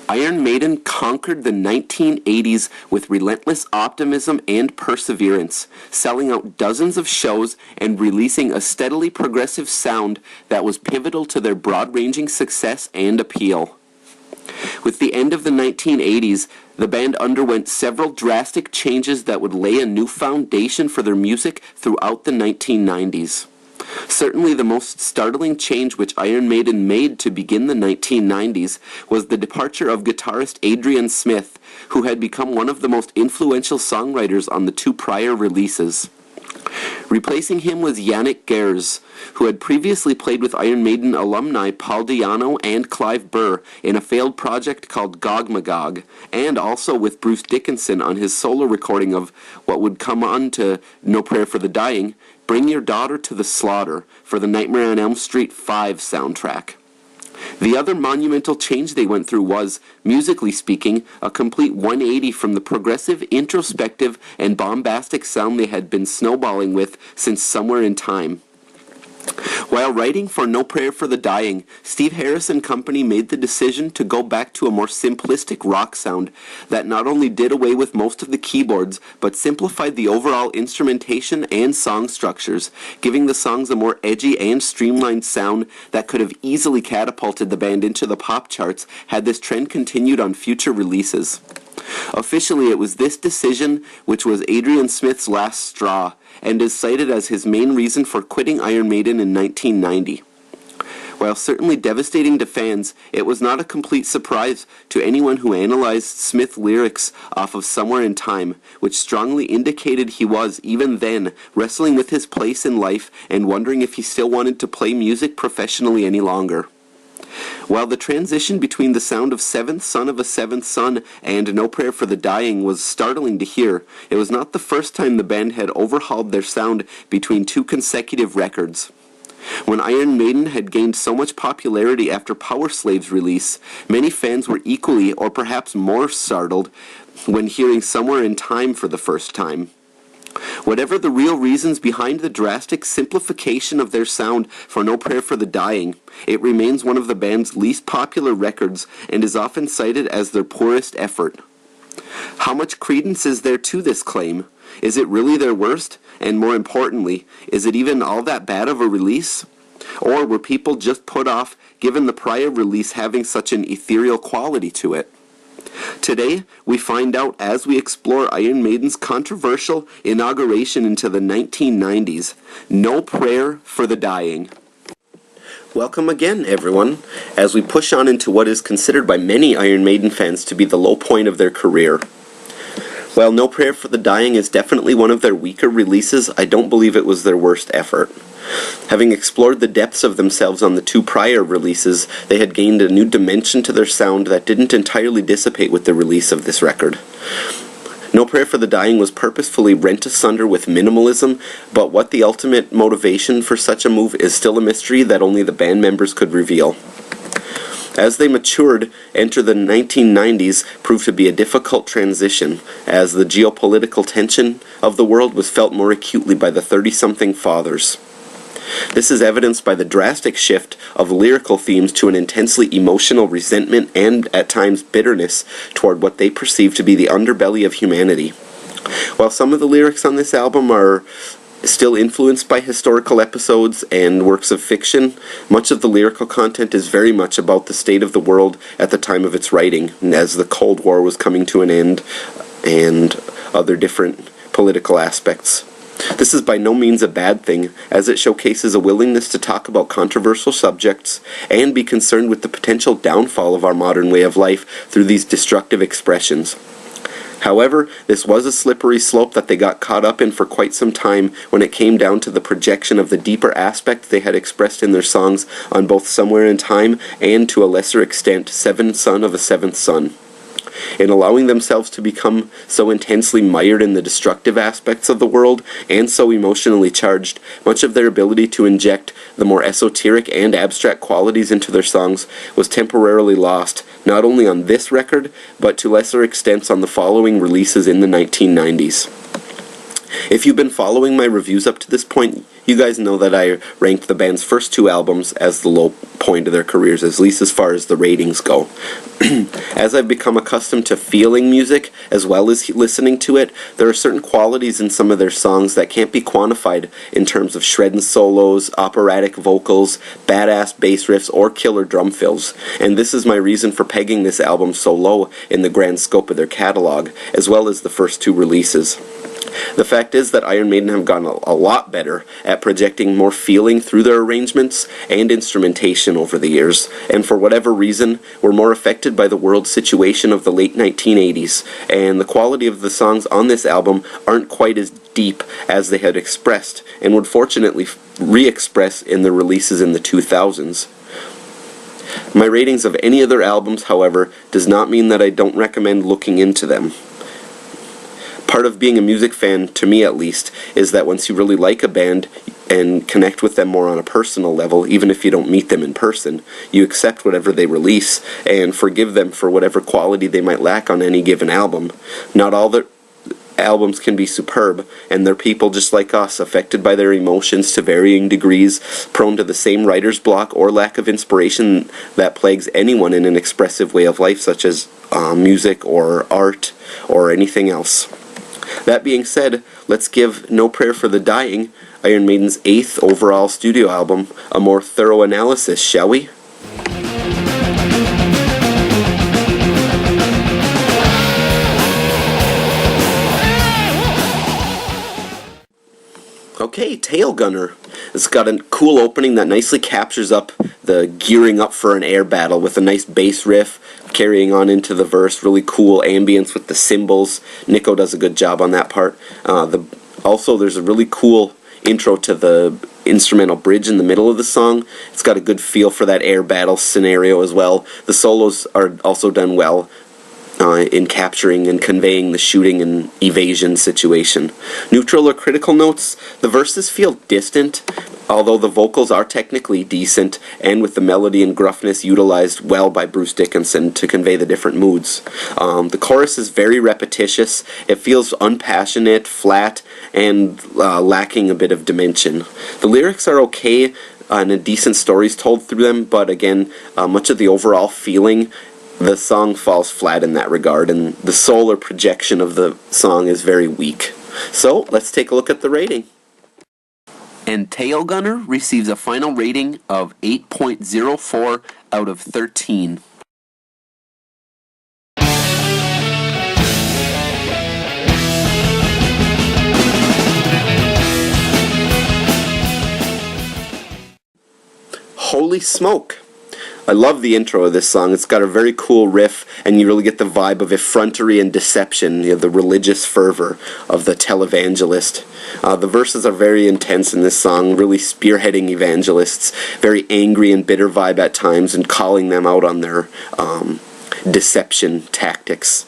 Iron Maiden conquered the 1980s with relentless optimism and perseverance, selling out dozens of shows and releasing a steadily progressive sound that was pivotal to their broad-ranging success and appeal. With the end of the 1980s, the band underwent several drastic changes that would lay a new foundation for their music throughout the 1990s. Certainly the most startling change which Iron Maiden made to begin the 1990s was the departure of guitarist Adrian Smith, who had become one of the most influential songwriters on the two prior releases. Replacing him was Yannick Gers, who had previously played with Iron Maiden alumni Paul Di'Anno and Clive Burr in a failed project called Gog Magog, and also with Bruce Dickinson on his solo recording of what would come on to No Prayer for the Dying, Bring Your Daughter to the Slaughter for the Nightmare on Elm Street 5 soundtrack. The other monumental change they went through was, musically speaking, a complete 180 from the progressive, introspective, and bombastic sound they had been snowballing with since Somewhere in Time. While writing for No Prayer for the Dying, Steve Harris and company made the decision to go back to a more simplistic rock sound that not only did away with most of the keyboards, but simplified the overall instrumentation and song structures, giving the songs a more edgy and streamlined sound that could have easily catapulted the band into the pop charts had this trend continued on future releases. Officially, it was this decision which was Adrian Smith's last straw, and is cited as his main reason for quitting Iron Maiden in 1990. While certainly devastating to fans, it was not a complete surprise to anyone who analyzed Smith's lyrics off of Somewhere in Time, which strongly indicated he was, even then, wrestling with his place in life and wondering if he still wanted to play music professionally any longer. While the transition between the sound of Seventh Son of a Seventh Son and No Prayer for the Dying was startling to hear, it was not the first time the band had overhauled their sound between two consecutive records. When Iron Maiden had gained so much popularity after Power Slave's release, many fans were equally or perhaps more startled when hearing Somewhere in Time for the first time. Whatever the real reasons behind the drastic simplification of their sound for No Prayer for the Dying, it remains one of the band's least popular records and is often cited as their poorest effort. How much credence is there to this claim? Is it really their worst? And more importantly, is it even all that bad of a release? Or were people just put off given the prior release having such an ethereal quality to it? Today, we find out as we explore Iron Maiden's controversial inauguration into the 1990s, No Prayer for the Dying. Welcome again, everyone, as we push on into what is considered by many Iron Maiden fans to be the low point of their career. While No Prayer for the Dying is definitely one of their weaker releases, I don't believe it was their worst effort. Having explored the depths of themselves on the two prior releases, they had gained a new dimension to their sound that didn't entirely dissipate with the release of this record. No Prayer for the Dying was purposefully rent asunder with minimalism, but what the ultimate motivation for such a move is still a mystery that only the band members could reveal. As they matured, enter the 1990s proved to be a difficult transition, as the geopolitical tension of the world was felt more acutely by the 30-something fathers. This is evidenced by the drastic shift of lyrical themes to an intensely emotional resentment and, at times, bitterness toward what they perceive to be the underbelly of humanity. While some of the lyrics on this album are still influenced by historical episodes and works of fiction, much of the lyrical content is very much about the state of the world at the time of its writing, as the Cold War was coming to an end and other different political aspects. This is by no means a bad thing, as it showcases a willingness to talk about controversial subjects and be concerned with the potential downfall of our modern way of life through these destructive expressions. However, this was a slippery slope that they got caught up in for quite some time when it came down to the projection of the deeper aspects they had expressed in their songs on both Somewhere in Time and, to a lesser extent, Seventh Son of a Seventh Son. In allowing themselves to become so intensely mired in the destructive aspects of the world and so emotionally charged, much of their ability to inject the more esoteric and abstract qualities into their songs was temporarily lost, not only on this record, but to lesser extents on the following releases in the 1990s. If you've been following my reviews up to this point, you guys know that I ranked the band's first two albums as the low point of their careers, at least as far as the ratings go. As I've become accustomed to feeling music as well as listening to it, there are certain qualities in some of their songs that can't be quantified in terms of shredding solos, operatic vocals, badass bass riffs, or killer drum fills. And this is my reason for pegging this album so low in the grand scope of their catalog, as well as the first two releases. The fact is that Iron Maiden have gotten a lot better at projecting more feeling through their arrangements and instrumentation over the years, and for whatever reason, were more affected by the world situation of the late 1980s, and the quality of the songs on this album aren't quite as deep as they had expressed, and would fortunately re-express in the releases in the 2000s. My ratings of any of their albums, however, does not mean that I don't recommend looking into them. Part of being a music fan, to me at least, is that once you really like a band and connect with them more on a personal level, even if you don't meet them in person, you accept whatever they release and forgive them for whatever quality they might lack on any given album. Not all their albums can be superb, and they're people just like us, affected by their emotions to varying degrees, prone to the same writer's block or lack of inspiration that plagues anyone in an expressive way of life, such as music or art or anything else. That being said, let's give No Prayer for the Dying, Iron Maiden's 8th overall studio album, a more thorough analysis, shall we? Okay, Tail Gunner. It's got a cool opening that nicely captures up the gearing up for an air battle with a nice bass riff carrying on into the verse. Really cool ambience with the cymbals. Nico does a good job on that part. Also, there's a really cool intro to the instrumental bridge in the middle of the song. It's got a good feel for that air battle scenario as well. The solos are also done well in capturing and conveying the shooting and evasion situation. Neutral or critical notes, the verses feel distant, although the vocals are technically decent, and with the melody and gruffness utilized well by Bruce Dickinson to convey the different moods. The chorus is very repetitious. It feels unpassionate, flat, and lacking a bit of dimension. The lyrics are okay, and a decent story's told through them, but again, much of the overall feeling, the song falls flat in that regard, and the soul or projection of the song is very weak. So, let's take a look at the rating. And Tail Gunner receives a final rating of 8.04 out of 13. Holy smoke! I love the intro of this song. It's got a very cool riff, and you really get the vibe of effrontery and deception, the religious fervor of the televangelist. The verses are very intense in this song, really spearheading evangelists, very angry and bitter vibe at times, and calling them out on their deception tactics.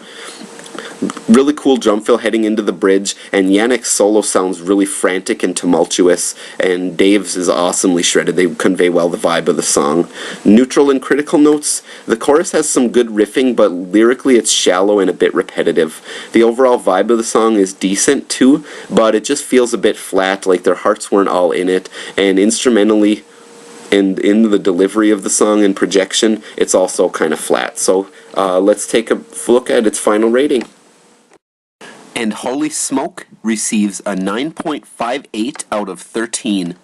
Really cool drum fill heading into the bridge, and Yannick's solo sounds really frantic and tumultuous, and Dave's is awesomely shredded. They convey well the vibe of the song. Neutral and critical notes, the chorus has some good riffing, but lyrically it's shallow and a bit repetitive. The overall vibe of the song is decent too, but it just feels a bit flat, like their hearts weren't all in it, and instrumentally and in the delivery of the song and projection, it's also kind of flat. So let's take a look at its final rating. And Holy Smoke receives a 9.58 out of 13.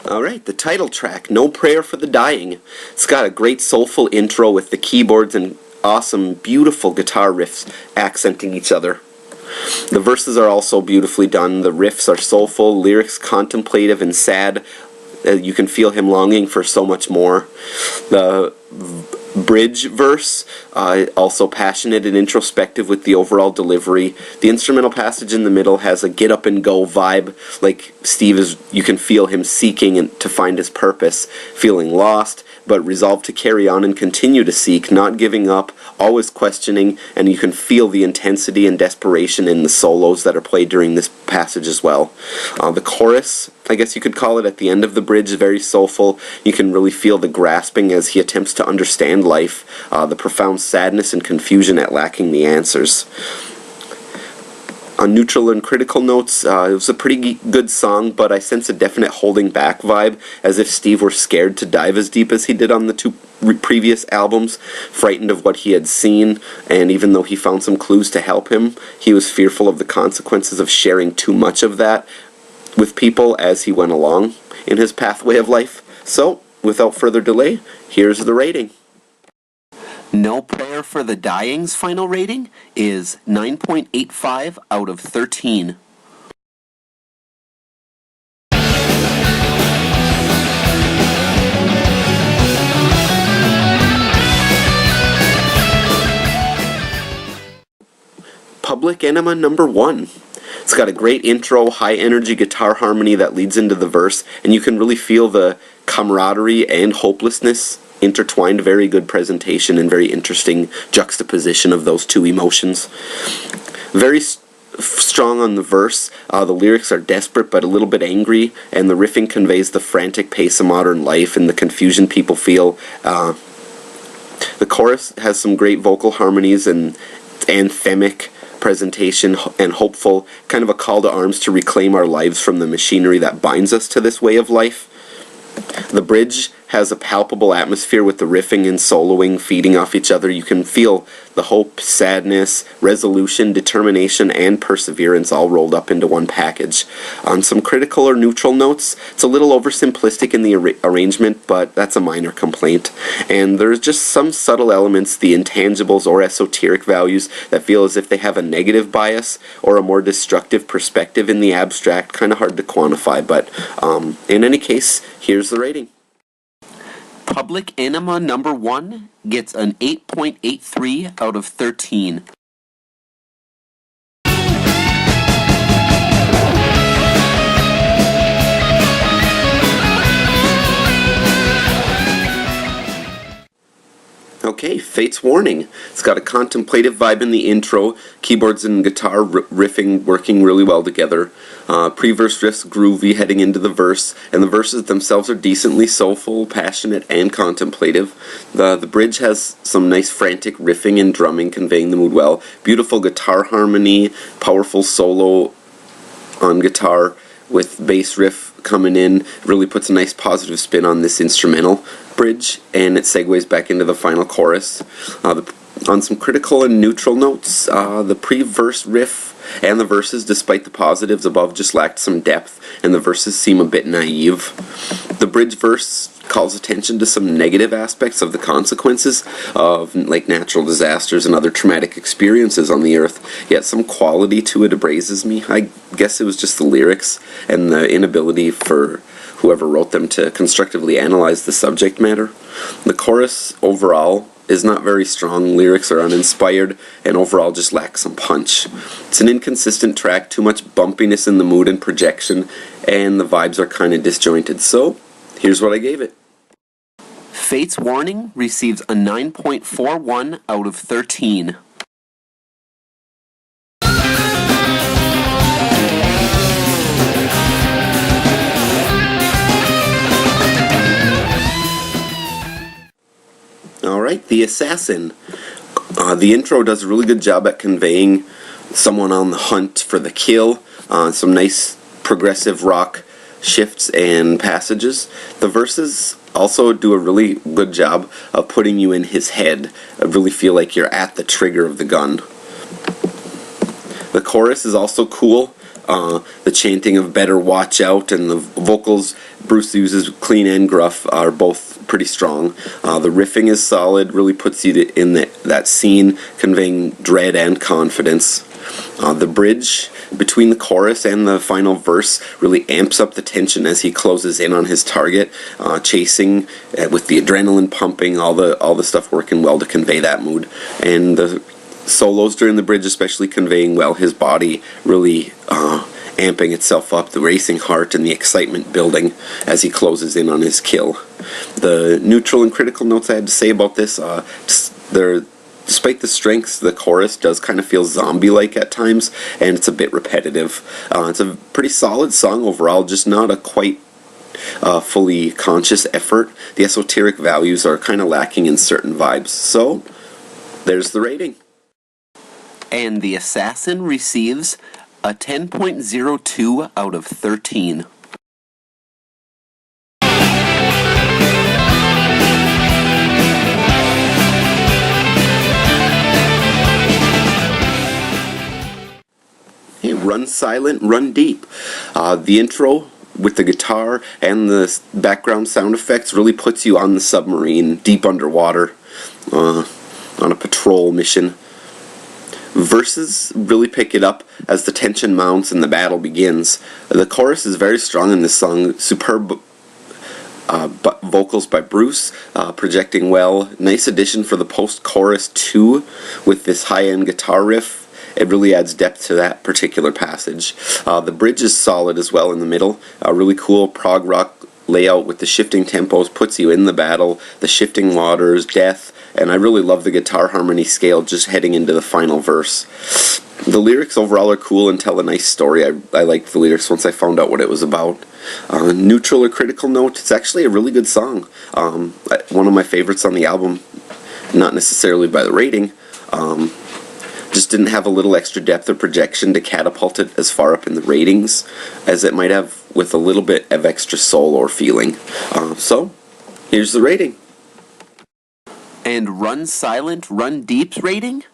Alright, the title track, No Prayer for the Dying. It's got a great soulful intro with the keyboards and awesome, beautiful guitar riffs accenting each other. The verses are also beautifully done. The riffs are soulful, lyrics contemplative and sad. You can feel him longing for so much more. The bridge verse, also passionate and introspective with the overall delivery. The instrumental passage in the middle has a get up and go vibe, like Steve is, you can feel him seeking to find his purpose, feeling lost, but resolved to carry on and continue to seek, not giving up, always questioning, and you can feel the intensity and desperation in the solos that are played during this passage as well. The chorus, I guess you could call it, at the end of the bridge is very soulful. You can really feel the grasping as he attempts to understand life, the profound sadness and confusion at lacking the answers. On neutral and critical notes, it was a pretty good song, but I sense a definite holding back vibe, as if Steve were scared to dive as deep as he did on the two previous albums, frightened of what he had seen, and even though he found some clues to help him, he was fearful of the consequences of sharing too much of that with people as he went along in his pathway of life. So, without further delay, here's the rating. No Prayer for the Dying's final rating is 9.85 out of 13. Public Enema number 1. It's got a great intro, high energy guitar harmony that leads into the verse, and you can really feel the camaraderie and hopelessness intertwined. Very good presentation and very interesting juxtaposition of those two emotions. Very strong on the verse. The lyrics are desperate but a little bit angry, and the riffing conveys the frantic pace of modern life and the confusion people feel. The chorus has some great vocal harmonies and anthemic presentation and hopeful, kind of a call to arms to reclaim our lives from the machinery that binds us to this way of life. The bridge has a palpable atmosphere with the riffing and soloing feeding off each other. You can feel the hope, sadness, resolution, determination, and perseverance all rolled up into one package. On some critical or neutral notes, it's a little oversimplistic in the arrangement, but that's a minor complaint. And there's just some subtle elements, the intangibles or esoteric values, that feel as if they have a negative bias or a more destructive perspective in the abstract. Kind of hard to quantify, but in any case, here's the rating. Public Enema number 1 gets an 8.83 out of 13. Okay, Fate's Warning. It's got a contemplative vibe in the intro, keyboards and guitar riffing working really well together. Pre-verse riffs groovy heading into the verse, and the verses themselves are decently soulful, passionate, and contemplative. The bridge has some nice frantic riffing and drumming conveying the mood well. Beautiful guitar harmony, powerful solo on guitar with bass riff coming in, really puts a nice positive spin on this instrumental bridge, and it segues back into the final chorus. On some critical and neutral notes, the pre-verse riff and the verses, despite the positives above, just lacked some depth, and the verses seem a bit naive. The bridge verse calls attention to some negative aspects of the consequences of like natural disasters and other traumatic experiences on the earth, yet some quality to it abraises me. I guess it was just the lyrics and the inability for whoever wrote them to constructively analyze the subject matter. The chorus overall is not very strong, lyrics are uninspired, and overall just lacks some punch. It's an inconsistent track, too much bumpiness in the mood and projection, and the vibes are kind of disjointed. So, here's what I gave it. Fate's Warning receives a 9.41 out of 13. Alright, The Assassin. The intro does a really good job at conveying someone on the hunt for the kill. Some nice progressive rock shifts and passages. The verses also do a really good job of putting you in his head. I really feel like you're at the trigger of the gun. The chorus is also cool. The chanting of "better watch out" and the vocals Bruce uses, clean and gruff, are both pretty strong. The riffing is solid, really puts you in that scene, conveying dread and confidence. The bridge between the chorus and the final verse really amps up the tension as he closes in on his target, chasing with the adrenaline pumping, all the stuff working well to convey that mood. And the solos during the bridge especially conveying well his body, really amping itself up, the racing heart and the excitement building as he closes in on his kill. The neutral and critical notes I had to say about this, they're despite the strengths, the chorus does kind of feel zombie-like at times, and it's a bit repetitive. It's a pretty solid song overall, just not a quite fully conscious effort. The esoteric values are kind of lacking in certain vibes. So, there's the rating. And the Assassin receives a 10.02 out of 13. Hey, Run Silent, Run Deep. The intro with the guitar and the background sound effects really puts you on the submarine, deep underwater, on a patrol mission. Verses really pick it up as the tension mounts and the battle begins. The chorus is very strong in this song. Superb vocals by Bruce, projecting well. Nice addition for the post-chorus too, with this high-end guitar riff. It really adds depth to that particular passage. The bridge is solid as well in the middle. A really cool prog rock layout with the shifting tempos puts you in the battle, the shifting waters, death, and I really love the guitar harmony scale just heading into the final verse. The lyrics overall are cool and tell a nice story. I liked the lyrics once I found out what it was about. Neutral or critical note, it's actually a really good song. One of my favorites on the album, not necessarily by the rating. Just didn't have a little extra depth or projection to catapult it as far up in the ratings as it might have with a little bit of extra soul or feeling. So, here's the rating. And Run Silent, Run Deep's rating?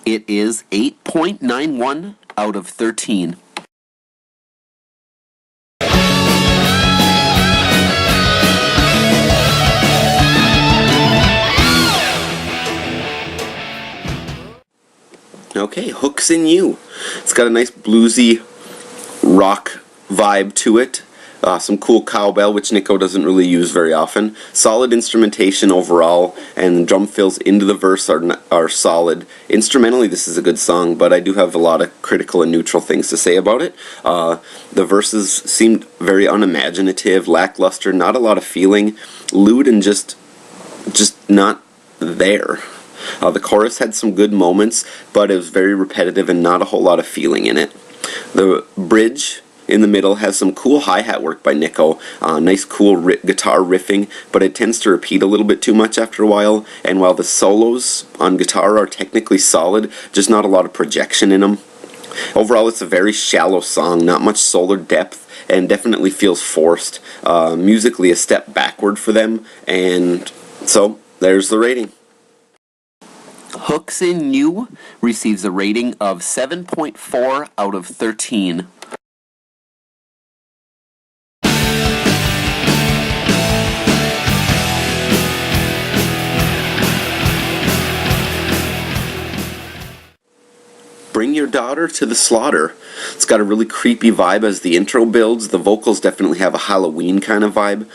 It is 8.91 out of 13. Okay, Hooks in You. It's got a nice bluesy rock vibe to it. Some cool cowbell, which Nico doesn't really use very often. Solid instrumentation overall, and the drum fills into the verse are solid. Instrumentally, this is a good song, but I do have a lot of critical and neutral things to say about it. The verses seemed very unimaginative, lackluster, not a lot of feeling, lewd and just not there. The chorus had some good moments, but it was very repetitive and not a whole lot of feeling in it. The bridge in the middle has some cool hi-hat work by Nico, nice cool guitar riffing, but it tends to repeat a little bit too much after a while, and while the solos on guitar are technically solid, just not a lot of projection in them. Overall, it's a very shallow song, not much soul or depth, and definitely feels forced. Musically a step backward for them, and so there's the rating. Hooks in You receives a rating of 7.4 out of 13. Bring Your Daughter to the Slaughter. It's got a really creepy vibe as the intro builds. The vocals definitely have a Halloween kind of vibe.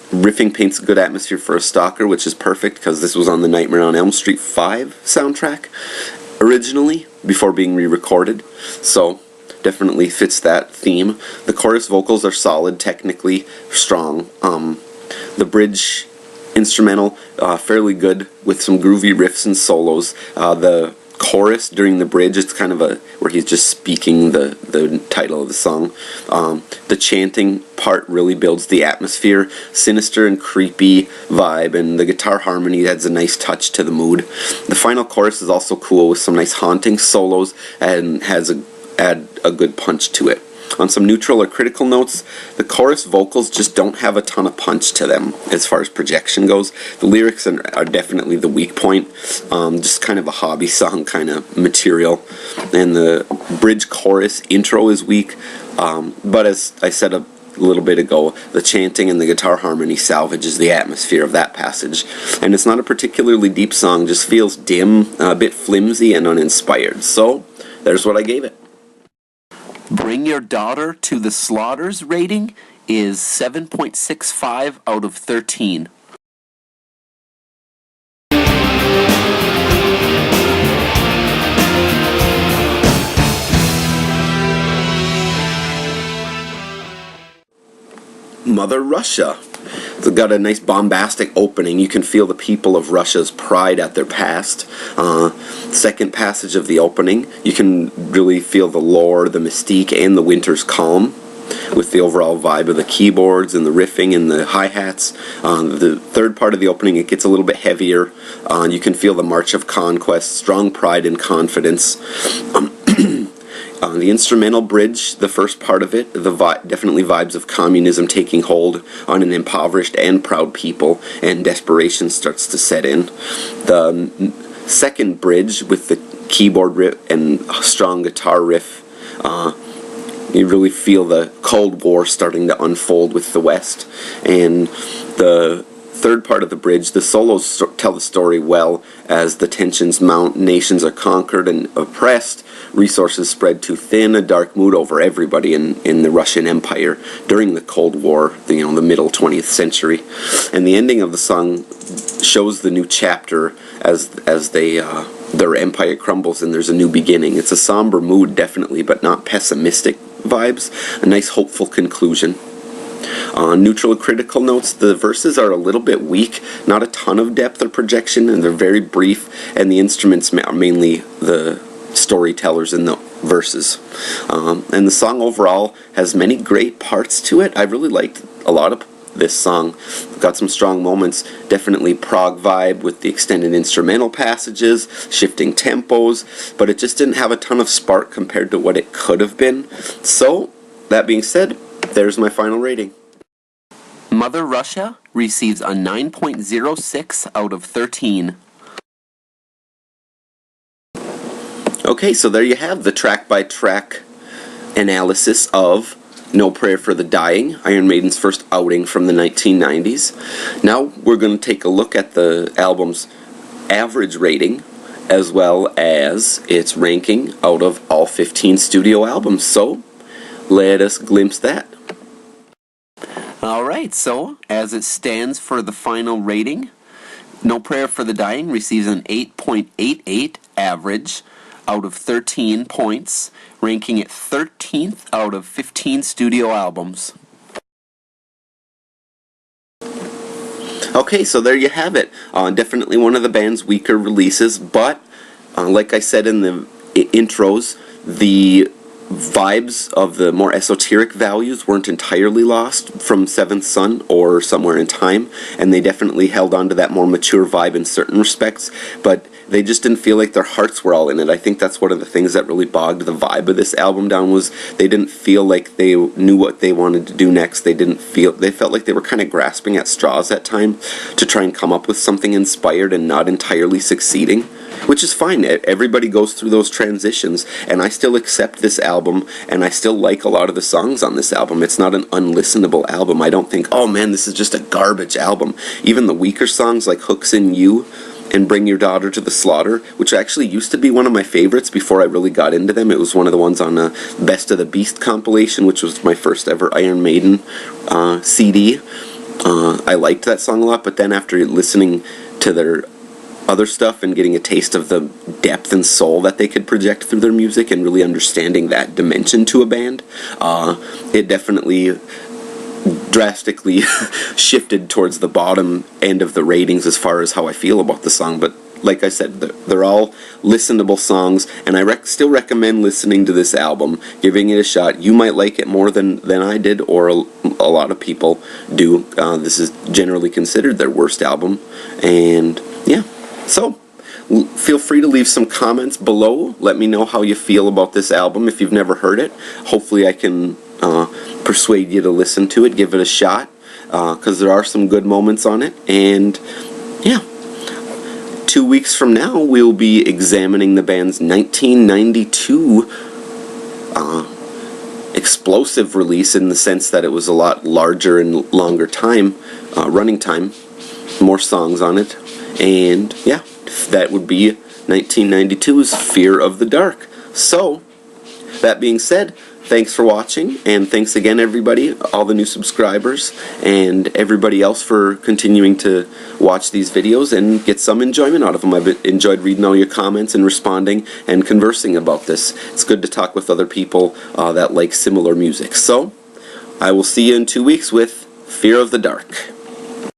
Riffing paints a good atmosphere for a stalker, which is perfect because this was on the Nightmare on Elm Street 5 soundtrack originally, before being re-recorded. So, definitely fits that theme. The chorus vocals are solid, technically strong. The bridge instrumental, fairly good with some groovy riffs and solos. The chorus during the bridge, it's kind of where he's just speaking the title of the song. The chanting part really builds the atmosphere, sinister and creepy vibe, and the guitar harmony adds a nice touch to the mood. The final chorus is also cool with some nice haunting solos and add a good punch to it. On some neutral or critical notes, the chorus vocals just don't have a ton of punch to them as far as projection goes. The lyrics are definitely the weak point, just kind of a hobby song kind of material. And the bridge chorus intro is weak, but as I said a little bit ago, the chanting and the guitar harmony salvages the atmosphere of that passage. And it's not a particularly deep song, just feels dim, a bit flimsy and uninspired. So, there's what I gave it. Bring Your Daughter to the Slaughter's rating is 7.65 out of 13. Mother Russia. It's got a nice bombastic opening. You can feel the people of Russia's pride at their past. Second passage of the opening, you can really feel the lore, the mystique, and the winter's calm, with the overall vibe of the keyboards and the riffing and the hi-hats. The third part of the opening, it gets a little bit heavier. You can feel the march of conquest, strong pride and confidence. The instrumental bridge, the first part of it, definitely vibes of communism taking hold on an impoverished and proud people, and desperation starts to set in. The second bridge with the keyboard riff and strong guitar riff, you really feel the Cold War starting to unfold with the West. And the third part of the bridge, the solos tell the story well as the tensions mount, nations are conquered and oppressed, resources spread too thin, a dark mood over everybody in the Russian Empire during the Cold War, the middle 20th century. And the ending of the song shows the new chapter as their empire crumbles and there's a new beginning. It's a somber mood, definitely, but not pessimistic vibes. A nice hopeful conclusion. Neutral critical notes, the verses are a little bit weak, not a ton of depth or projection, and they're very brief, and the instruments are mainly the storytellers in the verses. And the song overall has many great parts to it. I really liked a lot of this song. Got some strong moments, definitely prog vibe with the extended instrumental passages, shifting tempos, but it just didn't have a ton of spark compared to what it could have been. So, that being said, there's my final rating. Mother Russia receives a 9.06 out of 13. Okay, so there you have the track-by-track analysis of No Prayer for the Dying, Iron Maiden's first outing from the 1990s. Now we're going to take a look at the album's average rating as well as its ranking out of all 15 studio albums. So let us glimpse that. Alright, so as it stands for the final rating, No Prayer for the Dying receives an 8.88 average out of 13 points, ranking it 13th out of 15 studio albums. Okay, so there you have it. Definitely one of the band's weaker releases, but like I said in the intros, the vibes of the more esoteric values weren't entirely lost from Seventh Son or Somewhere in Time, and they definitely held on to that more mature vibe in certain respects, but they just didn't feel like their hearts were all in it. I think that's one of the things that really bogged the vibe of this album down, was they didn't feel like they knew what they wanted to do next. They felt like they were kind of grasping at straws at time to try and come up with something inspired and not entirely succeeding, which is fine. Everybody goes through those transitions, and I still accept this album, and I still like a lot of the songs on this album. It's not an unlistenable album. I don't think, oh man, this is just a garbage album. Even the weaker songs like Hooks in You and Bring Your Daughter to the Slaughter, which actually used to be one of my favorites before I really got into them. It was one of the ones on a Best of the Beast compilation, which was my first ever Iron Maiden CD. I liked that song a lot, but then after listening to their other stuff and getting a taste of the depth and soul that they could project through their music and really understanding that dimension to a band, it definitely drastically shifted towards the bottom end of the ratings as far as how I feel about the song. But like I said, they're all listenable songs, and I still recommend listening to this album, giving it a shot. You might like it more than I did, or a lot of people do. This is generally considered their worst album, and yeah. So, feel free to leave some comments below. Let me know how you feel about this album if you've never heard it. Hopefully I can persuade you to listen to it, give it a shot, because there are some good moments on it. And yeah, 2 weeks from now we'll be examining the band's 1992 explosive release, in the sense that it was a lot larger and longer time, running time, more songs on it. And yeah, that would be 1992's Fear of the Dark. So, that being said, thanks for watching, and thanks again everybody, all the new subscribers, and everybody else for continuing to watch these videos and get some enjoyment out of them. I've enjoyed reading all your comments and responding and conversing about this. It's good to talk with other people that like similar music. So, I will see you in 2 weeks with Fear of the Dark.